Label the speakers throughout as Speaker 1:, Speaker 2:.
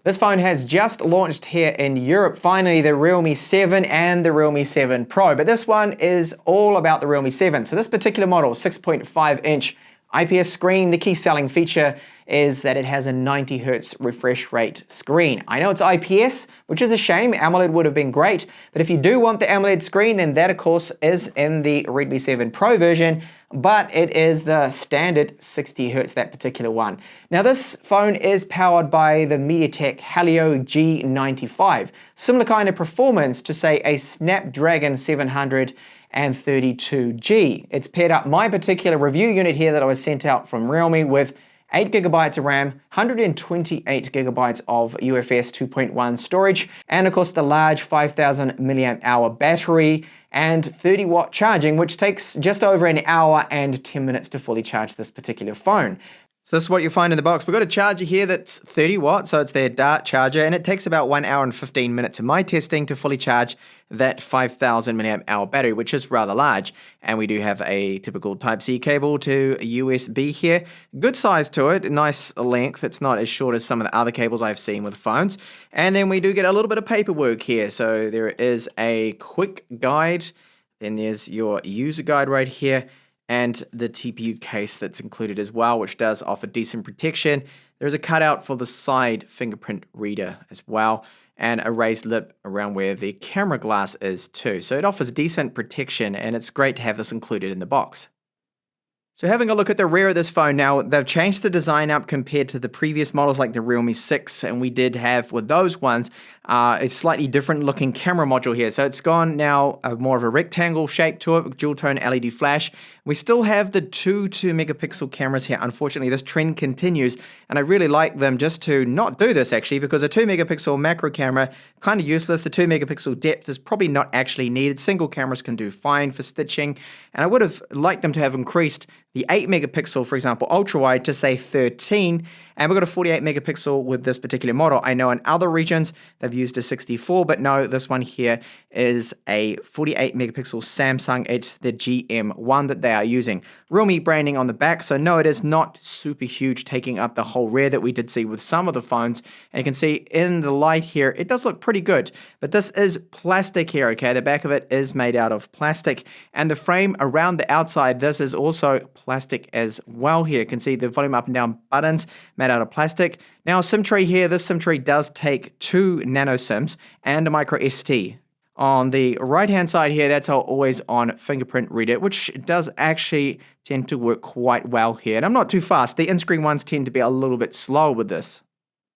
Speaker 1: This phone has just launched here in Europe, finally, the Realme 7 and the Realme 7 Pro, but this one is all about the Realme 7. So this particular model, 6.5-inch IPS screen, the key selling feature is that it has a 90 Hz refresh rate screen. I know it's IPS, which is a shame. AMOLED would have been great, but if you do want the AMOLED screen, then that of course is in the Redmi 7 Pro version, but it is the standard 60 Hz, that particular one. Now this phone is powered by the MediaTek Helio G95, similar kind of performance to say a Snapdragon 732G. It's paired up my particular review unit here that I was sent out from Realme with 8 GB of RAM, 128 GB of UFS 2.1 storage, and of course the large 5000 mAh battery and 30-watt charging, which takes just over an hour and 10 minutes to fully charge this particular phone. So this is what you find in the box. We've got a charger here that's 30 watts, so it's their Dart charger, and it takes about 1 hour and 15 minutes in my testing to fully charge that 5000 mAh battery, which is rather large. And we do have a typical Type-C cable to USB here. Good size to it, nice length. It's not as short as some of the other cables I've seen with phones. And then we do get a little bit of paperwork here. So there is a quick guide, then there's your user guide right here, and the TPU case that's included as well, which does offer decent protection. There's a cutout for the side fingerprint reader as well, and a raised lip around where the camera glass is too. So it offers decent protection, and it's great to have this included in the box. So having a look at the rear of this phone now, they've changed the design up compared to the previous models like the Realme 6, and we did have with those ones a slightly different looking camera module here. So it's gone now more of a rectangle shape to it, with dual tone LED flash. We still have the two 2-megapixel cameras here. Unfortunately, this trend continues, and I really like them just to not do this actually, because a 2-megapixel macro camera, kind of useless. The 2-megapixel depth is probably not actually needed. Single cameras can do fine for stitching, and I would have liked them to have increased the 8-megapixel, for example, ultra-wide to say 13, and we've got a 48-megapixel with this particular model. I know in other regions they've used a 64, but no, this one here is a 48-megapixel Samsung. It's the GM1 that they are using. Realme branding on the back, so no, it is not super huge, taking up the whole rear that we did see with some of the phones. And you can see in the light here, it does look pretty good, but this is plastic here, okay? The back of it is made out of plastic, and the frame around the outside, this is also plastic as well here. You can see the volume up and down buttons made out of plastic. Now, SIM tray here, this SIM tray does take 2 nano SIMs and a micro SD. On the right-hand side here, that's our always-on fingerprint reader, which does actually tend to work quite well here. And I'm not too fast. The in-screen ones tend to be a little bit slow with this.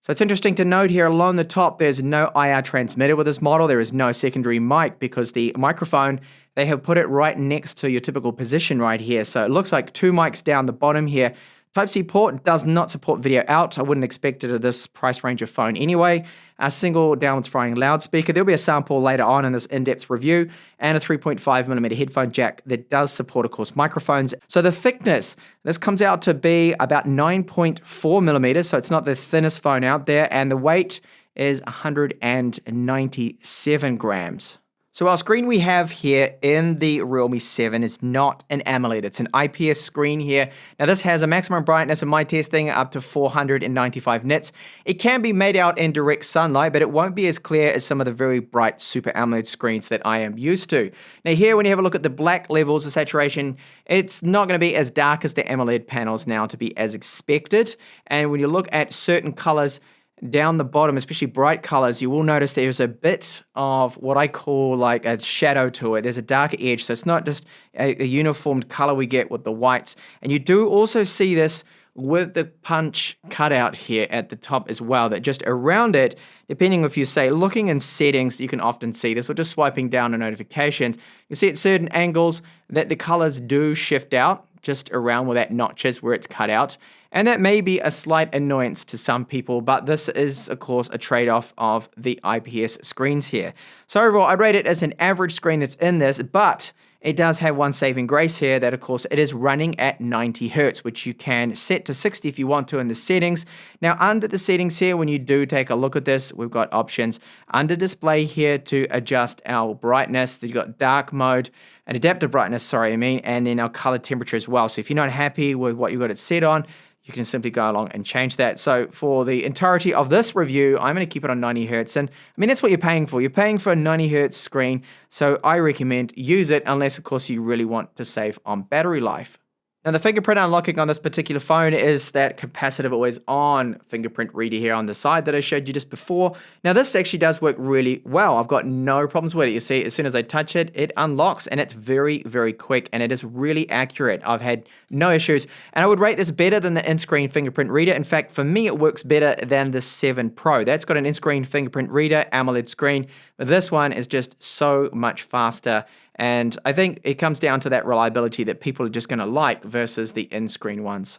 Speaker 1: So it's interesting to note here along the top, there's no IR transmitter with this model. There is no secondary mic because the microphone, they have put it right next to your typical position right here. So it looks like 2 mics down the bottom here. Type-C port does not support video out. I wouldn't expect it at this price range of phone anyway. A single downwards firing loudspeaker. There'll be a sample later on in this in-depth review, and a 3.5mm headphone jack that does support, of course, microphones. So the thickness, this comes out to be about 9.4mm, so it's not the thinnest phone out there, and the weight is 197 grams. So our screen we have here in the Realme 7 is not an AMOLED, it's an IPS screen here. Now this has a maximum brightness in my testing up to 495 nits. It can be made out in direct sunlight, but it won't be as clear as some of the very bright Super AMOLED screens that I am used to. Now here, when you have a look at the black levels of saturation, it's not going to be as dark as the AMOLED panels now to be as expected. And when you look at certain colors, down the bottom, especially bright colors, you will notice there's a bit of what I call like a shadow to it. There's a darker edge, so it's not just a uniformed color we get with the whites. And you do also see this with the punch cutout here at the top as well, that just around it, depending if you say looking in settings, you can often see this, or just swiping down on notifications, you see at certain angles that the colors do shift out just around where that notch is, where it's cut out. And that may be a slight annoyance to some people, but this is, of course, a trade-off of the IPS screens here. So overall, I'd rate it as an average screen that's in this, but it does have one saving grace here, that, of course, it is running at 90 Hz, which you can set to 60 if you want to in the settings. Now, under the settings here, when you do take a look at this, we've got options under display here to adjust our brightness. You've got dark mode, and adaptive brightness, and then our color temperature as well. So if you're not happy with what you've got it set on, you you can simply go along and change that. So for the entirety of this review, I'm going to keep it on 90 Hertz. And I mean, that's what you're paying for. You're paying for a 90 Hertz screen. So I recommend use it unless, of course, you really want to save on battery life. Now, the fingerprint unlocking on this particular phone is that capacitive always on fingerprint reader here on the side that I showed you just before. Now, this actually does work really well. I've got no problems with it. You see, as soon as I touch it, it unlocks, and it's very, very quick, and it is really accurate. I've had no issues, and I would rate this better than the in-screen fingerprint reader. In fact, for me, it works better than the 7 Pro. That's got an in-screen fingerprint reader, AMOLED screen, but this one is just so much faster. And I think it comes down to that reliability that people are just going to like versus the in-screen ones.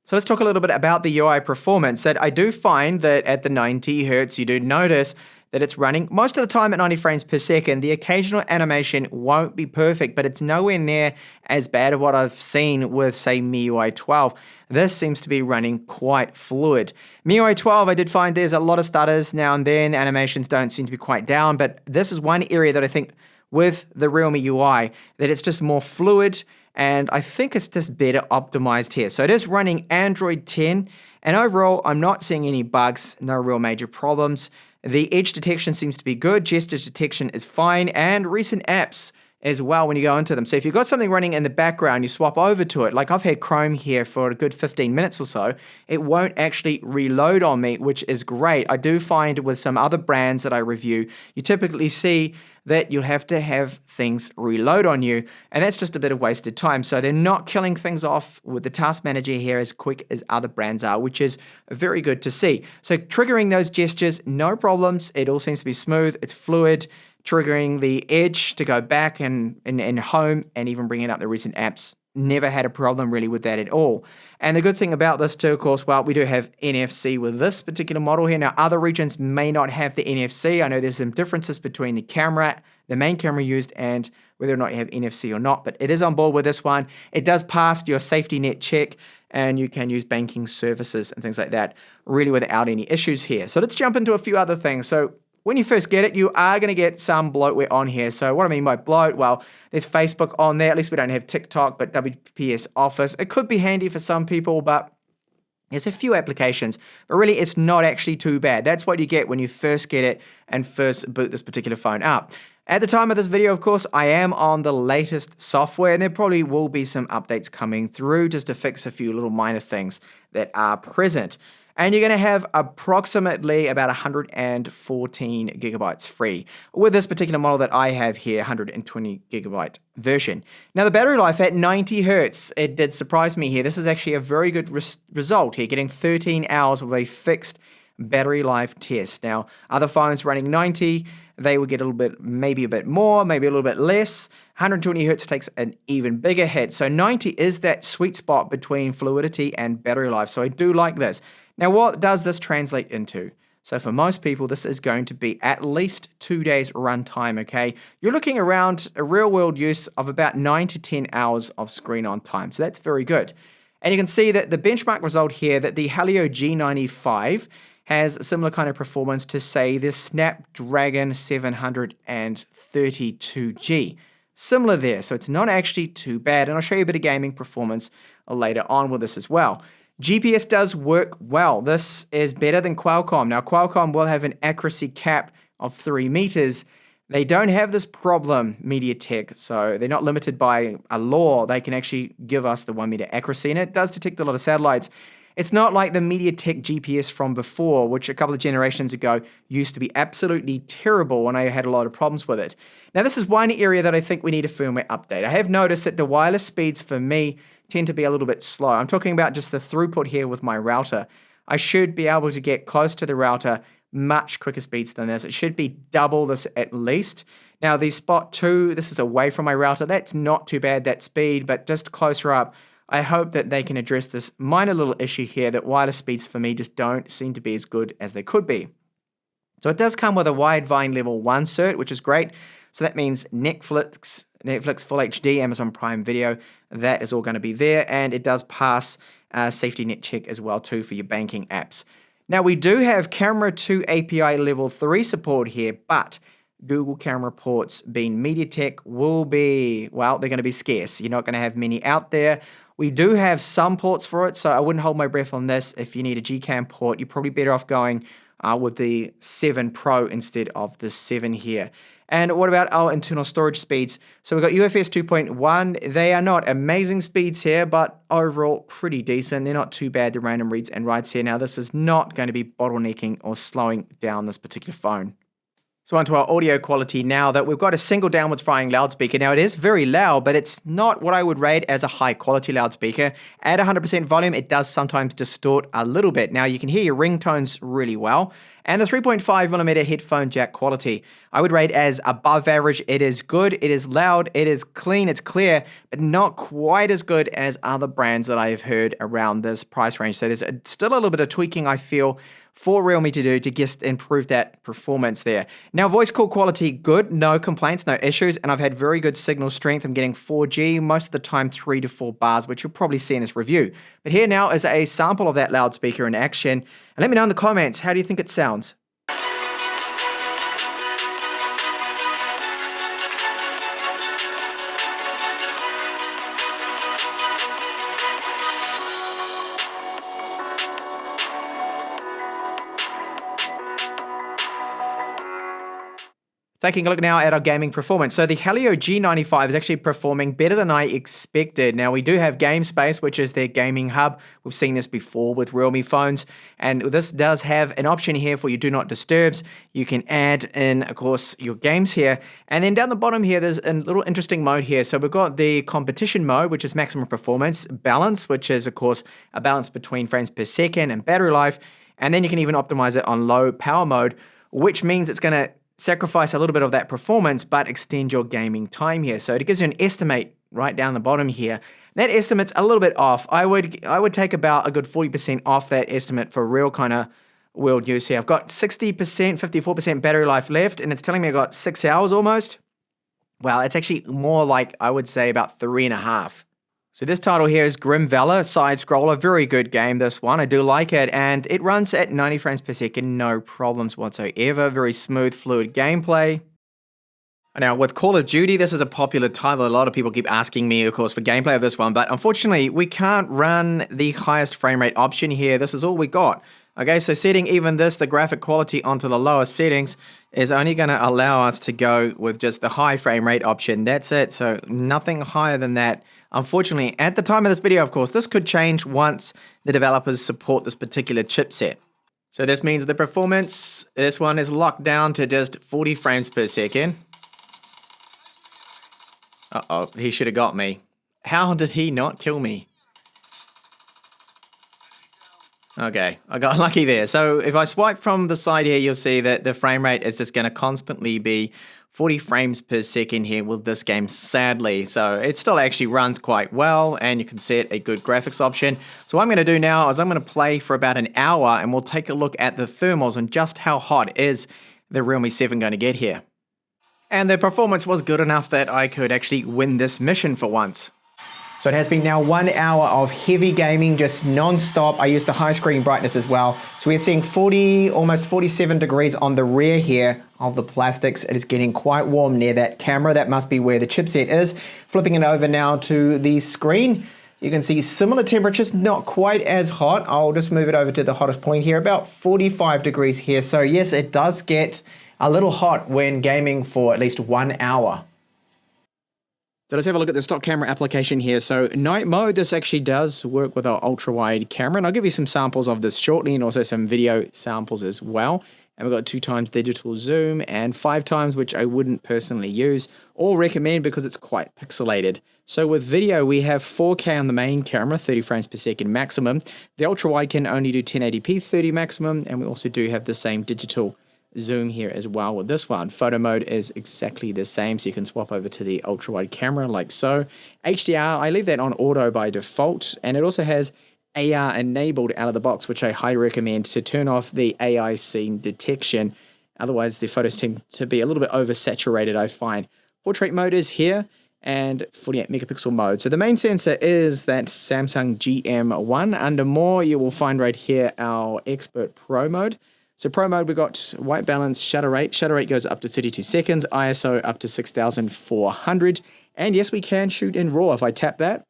Speaker 1: So let's talk a little bit about the UI performance. That I do find that at the 90 Hertz, you do notice that it's running most of the time at 90 frames per second. The occasional animation won't be perfect, but it's nowhere near as bad as what I've seen with, say, MIUI 12. This seems to be running quite fluid. MIUI 12, I did find there's a lot of stutters now and then. The animations don't seem to be quite down, but this is one area that I think with the Realme UI, that it's just more fluid, and I think it's just better optimized here. So it is running Android 10, and overall, I'm not seeing any bugs, no real major problems. The edge detection seems to be good, gesture detection is fine, and recent apps as well when you go into them. So if you've got something running in the background, you swap over to it. Like I've had Chrome here for a good 15 minutes or so. It won't actually reload on me, which is great. I do find with some other brands that I review, you typically see that you'll have to have things reload on you, and that's just a bit of wasted time. So they're not killing things off with the task manager here as quick as other brands are, which is very good to see. So triggering those gestures, no problems. It all seems to be smooth. It's fluid. Triggering the edge to go back and home, and even bringing up the recent apps. Never had a problem really with that at all. And the good thing about this too, of course, well, we do have NFC with this particular model here. Now, other regions may not have the NFC. I know there's some differences between the camera, the main camera used, and whether or not you have NFC or not, but it is on board with this one. It does pass your safety net check, and you can use banking services and things like that really without any issues here. So let's jump into a few other things. So when you first get it, you are going to get some bloatware on here. So what I mean by bloat, well, there's Facebook on there. At least we don't have TikTok, but WPS Office. It could be handy for some people, but there's a few applications. But really, it's not actually too bad. That's what you get when you first get it and first boot this particular phone up. At the time of this video, of course, I am on the latest software, and there probably will be some updates coming through just to fix a few little minor things that are present. And you're going to have approximately about 114 gigabytes free with this particular model that I have here, 120 gigabyte version. Now, the battery life at 90 Hertz, it did surprise me here. This is actually a very good result here, getting 13 hours with a fixed battery life test. Now, other phones running 90, they would get a little bit, maybe a bit more, maybe a little bit less. 120 Hertz takes an even bigger hit. So 90 is that sweet spot between fluidity and battery life. So I do like this. Now, what does this translate into? So for most people, this is going to be at least 2 days runtime, okay? You're looking around a real-world use of about 9 to 10 hours of screen-on time. So that's very good. And you can see that the benchmark result here, that the Helio G95 has a similar kind of performance to, say, the Snapdragon 732G. Similar there, so it's not actually too bad. And I'll show you a bit of gaming performance later on with this as well. GPS does work well. This is better than Qualcomm. Now, Qualcomm will have an accuracy cap of 3 meters. They don't have this problem, MediaTek, so they're not limited by a law. They can actually give us the 1 meter accuracy, and it does detect a lot of satellites. It's not like the MediaTek GPS from before, which a couple of generations ago used to be absolutely terrible, and I had a lot of problems with it. Now, this is one area that I think we need a firmware update. I have noticed that the wireless speeds for me tend to be a little bit slow. I'm talking about just the throughput here with my router. I should be able to get close to the router much quicker speeds than this. It should be double this at least. Now, the Spot 2, this is away from my router. That's not too bad, that speed, but just closer up, I hope that they can address this minor little issue here that wireless speeds for me just don't seem to be as good as they could be. So it does come with a Widevine Level 1 cert, which is great. So that means Netflix Full HD, Amazon Prime Video, that is all going to be there. And it does pass safety net check as well too for your banking apps. Now, we do have Camera 2 API Level 3 support here, but Google camera ports being MediaTek will be, well, they're going to be scarce. You're not going to have many out there. We do have some ports for it, so I wouldn't hold my breath on this. If you need a Gcam port, you're probably better off going with the 7 Pro instead of the 7 here. And what about our internal storage speeds? So we've got UFS 2.1. They are not amazing speeds here, but overall pretty decent. They're not too bad, the random reads and writes here. Now, this is not going to be bottlenecking or slowing down this particular phone. So onto our audio quality now, that we've got a single downwards firing loudspeaker. Now it is very loud, but it's not what I would rate as a high quality loudspeaker. At 100% volume, it does sometimes distort a little bit. Now you can hear your ringtones really well. And the 3.5mm headphone jack quality, I would rate as above average. It is good, it is loud, it is clean, it's clear, but not quite as good as other brands that I've heard around this price range. So there's still a little bit of tweaking, I feel, for Realme to do to just improve that performance there. Now, voice call quality, good, no complaints, no issues, and I've had very good signal strength. I'm getting 4G, most of the time 3 to 4 bars, which you'll probably see in this review. But here now is a sample of that loudspeaker in action, and let me know in the comments, how do you think it sounds? Taking a look now at our gaming performance. So the Helio G95 is actually performing better than I expected. Now we do have Game Space, which is their gaming hub. We've seen this before with Realme phones. And this does have an option here for your Do Not Disturbs. You can add in, of course, your games here. And then down the bottom here, there's a little interesting mode here. So we've got the competition mode, which is maximum performance, balance, which is, of course, a balance between frames per second and battery life. And then you can even optimize it on low power mode, which means it's going to sacrifice a little bit of that performance, but extend your gaming time here. So it gives you an estimate right down the bottom here. That estimate's a little bit off. I would take about a good 40% off that estimate for real kind of world use here. I've got 60%, 54% battery life left, and it's telling me I've got 6 hours almost. Well, it's actually more like, I would say, about 3.5. So this title here is Grim Valor, side scroller, very good game, this one, I do like it, and it runs at 90 frames per second, no problems whatsoever, very smooth, fluid gameplay. Now with Call of Duty, this is a popular title, a lot of people keep asking me, of course, for gameplay of this one, but unfortunately, we can't run the highest frame rate option here, this is all we got. Okay, so setting even this, the graphic quality, onto the lower settings is only going to allow us to go with just the high frame rate option, that's it, so nothing higher than that. Unfortunately, at the time of this video, of course, this could change once the developers support this particular chipset. So this means the performance, this one is locked down to just 40 frames per second. Uh-oh, he should have got me. How did he not kill me? Okay, I got lucky there. So if I swipe from the side here, you'll see that the frame rate is just going to constantly be 40 frames per second here with this game, sadly. So it still actually runs quite well, and you can set a good graphics option. So what I'm going to do now is I'm going to play for about an hour, and we'll take a look at the thermals and just how hot is the Realme 7 going to get here. And the performance was good enough that I could actually win this mission for once. So it has been now 1 hour of heavy gaming, just non-stop. I used the high screen brightness as well. So we're seeing 40, almost 47 degrees on the rear here of the plastics. It is getting quite warm near that camera. That must be where the chipset is. Flipping it over now to the screen, you can see similar temperatures, not quite as hot. I'll just move it over to the hottest point here, about 45 degrees here. So yes, it does get a little hot when gaming for at least 1 hour. So let's have a look at the stock camera application here. So night mode, this actually does work with our ultra wide camera, and I'll give you some samples of this shortly, and also some video samples as well. And we've got 2x digital zoom and 5x, which I wouldn't personally use or recommend because it's quite pixelated. So with video, we have 4K on the main camera, 30 frames per second maximum. The ultra wide can only do 1080p 30 maximum, and we also do have the same digital zoom here as well with this one. Photo mode is exactly the same, so you can swap over to the ultra wide camera like so. HDR, I leave that on auto by default, and it also has AR enabled out of the box, which I highly recommend to turn off the AI scene detection. Otherwise, the photos tend to be a little bit oversaturated, I find. Portrait mode is here, and 48 megapixel mode. So the main sensor is that Samsung GM1. Under more, you will find right here our Expert Pro mode. So Pro mode, we've got white balance, shutter rate. Shutter rate goes up to 32 seconds, ISO up to 6400. And yes, we can shoot in RAW. If I tap that,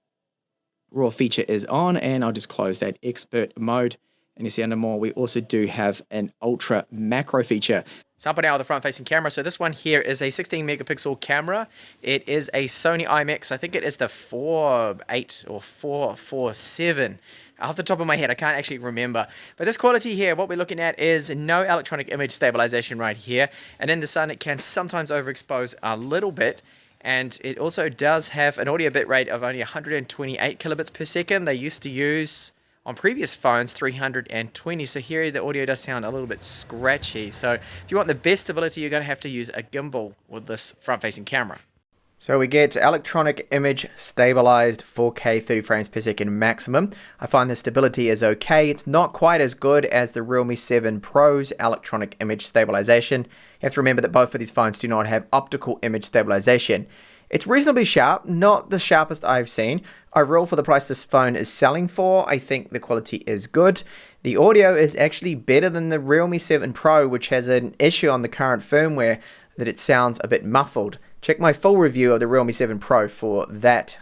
Speaker 1: RAW feature is on, and I'll just close that expert mode. And you see under more, we also do have an ultra macro feature. So up and out of the front-facing camera. So this one here is a 16 megapixel camera. It is a Sony IMX. I think it is the 4.8 or 4.47. Off the top of my head, I can't actually remember. But this quality here, what we're looking at is no electronic image stabilization right here. And in the sun, it can sometimes overexpose a little bit. And it also does have an audio bitrate of only 128 kilobits per second. They used to use, on previous phones, 320. So here the audio does sound a little bit scratchy. So if you want the best stability, you're going to have to use a gimbal with this front-facing camera. So we get electronic image stabilized 4K 30 frames per second maximum. I find the stability is okay. It's not quite as good as the Realme 7 Pro's electronic image stabilization. You have to remember that both of these phones do not have optical image stabilization. It's reasonably sharp, not the sharpest I've seen. Overall, for the price this phone is selling for, I think the quality is good. The audio is actually better than the Realme 7 Pro, which has an issue on the current firmware that it sounds a bit muffled. Check my full review of the Realme 7 Pro for that.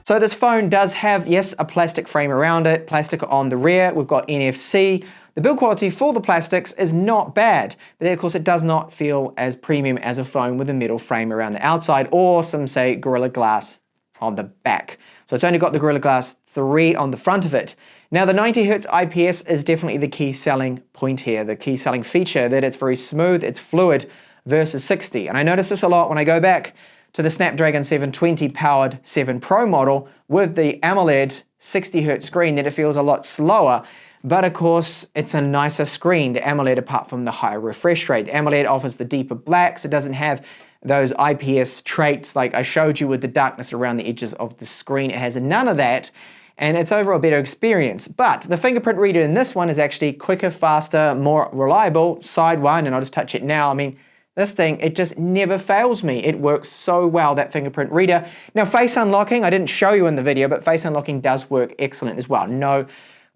Speaker 1: So this phone does have, yes, a plastic frame around it, plastic on the rear. We've got NFC. The build quality for the plastics is not bad, but of course it does not feel as premium as a phone with a metal frame around the outside, or some say Gorilla Glass on the back. So it's only got the Gorilla Glass 3 on the front of it. Now the 90Hz IPS is definitely the key selling point here, the key selling feature, that it's very smooth, it's fluid versus 60. And I notice this a lot when I go back to the Snapdragon 720 powered 7 Pro model with the AMOLED 60Hz screen, that it feels a lot slower. But of course, it's a nicer screen, the AMOLED, apart from the higher refresh rate. The AMOLED offers the deeper blacks. It doesn't have those IPS traits like I showed you with the darkness around the edges of the screen. It has none of that, and it's overall a better experience. But the fingerprint reader in this one is actually quicker, faster, more reliable. Side one, and I'll just touch it now. I mean, this thing, it just never fails me. It works so well, that fingerprint reader. Now, face unlocking, I didn't show you in the video, but face unlocking does work excellent as well. No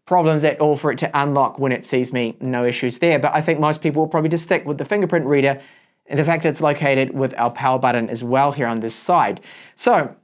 Speaker 1: problems at all for it to unlock when it sees me, no issues there. But I think most people will probably just stick with the fingerprint reader, and the fact that it's located with our power button as well here on this side. So,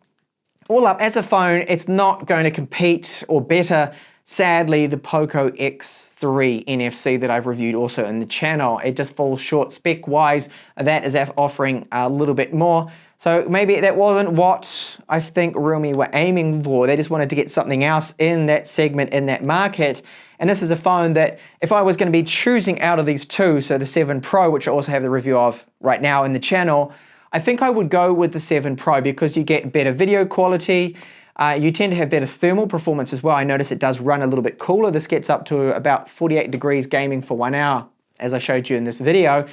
Speaker 1: all up, as a phone, it's not going to compete or better, sadly, the Poco X3 NFC that I've reviewed also in the channel. It just falls short spec-wise. That is offering a little bit more. So maybe that wasn't what I think Realme were aiming for. They just wanted to get something else in that segment, in that market. And this is a phone that, if I was going to be choosing out of these two, so the 7 Pro, which I also have the review of right now in the channel, I think I would go with the 7 Pro because you get better video quality. You tend to have better thermal performance as well. I notice it does run a little bit cooler. This gets up to about 48 degrees gaming for 1 hour, as I showed you in this video.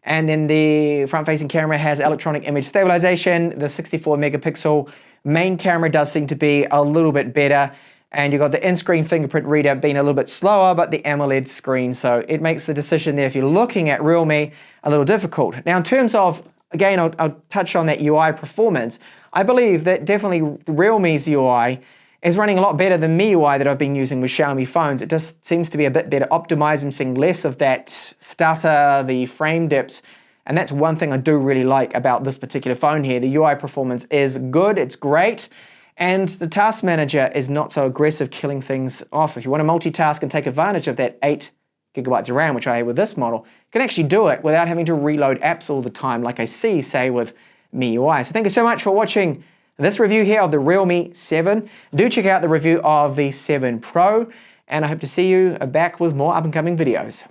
Speaker 1: And then the front-facing camera has electronic image stabilization. The 64 megapixel main camera does seem to be a little bit better. And you've got the in-screen fingerprint reader being a little bit slower, but the AMOLED screen. So it makes the decision there, if you're looking at Realme, a little difficult. Now, in terms of again, I'll touch on that UI performance. I believe that definitely Realme's UI is running a lot better than MIUI that I've been using with Xiaomi phones. It just seems to be a bit better optimized. I'm seeing less of that stutter, the frame dips, and that's one thing I do really like about this particular phone here. The UI performance is good, it's great, and the task manager is not so aggressive killing things off. If you want to multitask and take advantage of that 8 gigabytes of RAM, which I have with this model, you can actually do it without having to reload apps all the time like I see, say, with MIUI. So thank you so much for watching this review here of the Realme 7. Do check out the review of the 7 Pro, and I hope to see you back with more up and coming videos.